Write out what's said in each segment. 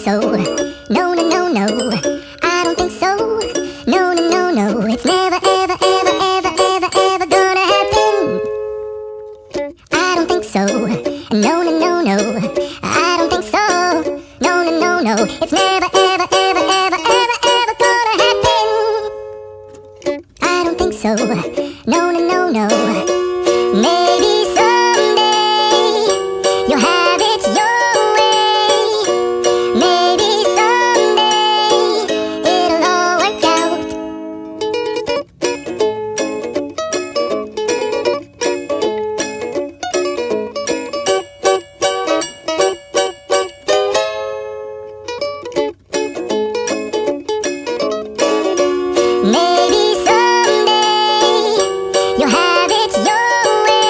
so. No, no, no, no. I don't think so. No, no, no, no. It's never, ever, ever, ever, ever, ever gonna happen. I don't think so. No, no, no, no. I don't think so. No, no, no, no. It's never, ever, ever, ever, ever, ever gonna happen. I don't think so. No, no, no, no. Maybe someday you'll have it your way. Maybe someday it'll all work out. Maybe someday you'll have it your way.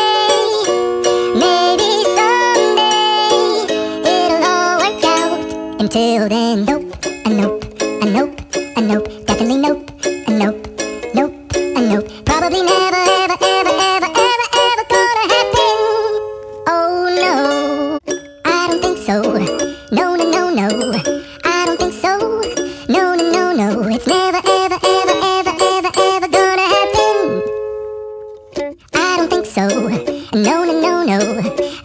Maybe someday it'll all work out. Until then, nope, a nope, a nope, a nope, definitely nope, a nope, nope, a nope. Probably never, ever, ever, ever, ever, ever gonna happen. Oh no, I don't think so. No, no, no, no. I don't think so. No, no, no, no. It's never, ever, ever, ever, ever, ever gonna happen. I don't think so. No, no, no, no.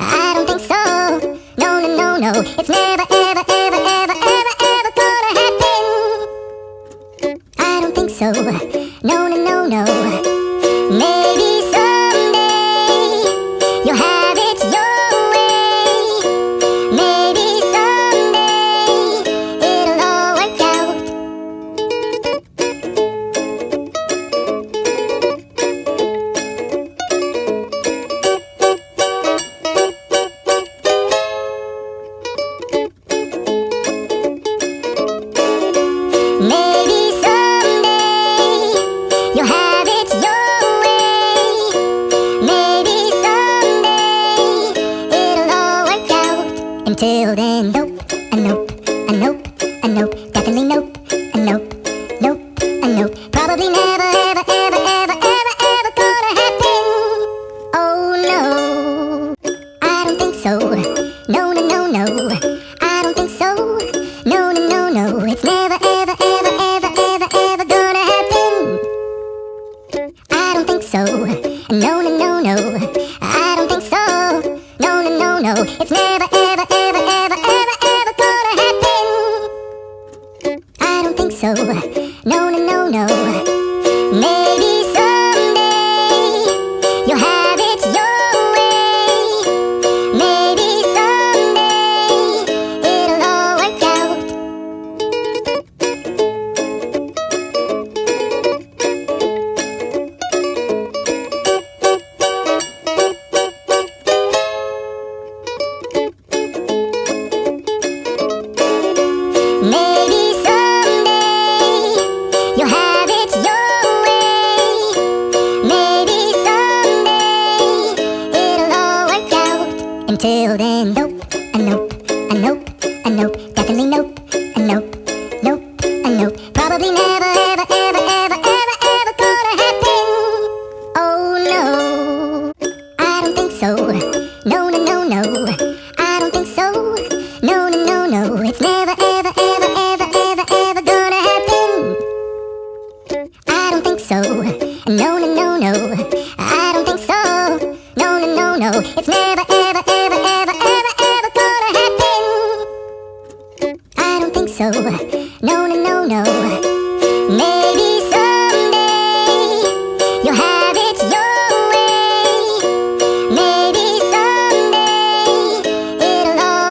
I don't think so. No, no, no, no. It's never, ever, ever, ever, ever, ever gonna happen. I don't think so. No, no, no, no. Maybe someday you'll have it your way. Maybe someday it'll all work out. Maybe someday you'll have it your way. Maybe someday it'll all work out. Until then, nope, a nope, a nope, a nope, definitely nope, a nope, nope, a nope. Probably never, ever, ever, ever, ever, ever gonna happen. Oh no, I don't think so. No, no, no, no. I don't think so. No, no, no, no. It's never, ever, ever, ever, ever, ever gonna happen. I don't think so. No, no, no, no. I don't think so. No, no, no, no. It's never, ever, ever, ever, ever, ever gonna happen. I don't think so. No, no, no, no. Maybe someday you'll have it your way. Maybe someday it'll all work out. Maybe someday you'll have it your way. Maybe someday it'll all work out. Until then, nope, a nope, a nope, a nope, definitely nope, a nope, nope, a nope. Probably never, ever, ever, ever, ever, ever gonna happen. Oh no, I don't think so. No, no, no, no. I don't think so. No, no, no, no. It's never, ever, ever, ever, ever, ever gonna happen. I don't think so. No, no, no, no. I don't think so. No, no, no, no. It's never, ever, ever, ever, ever, ever gonna happen. I don't think so. No, no, no.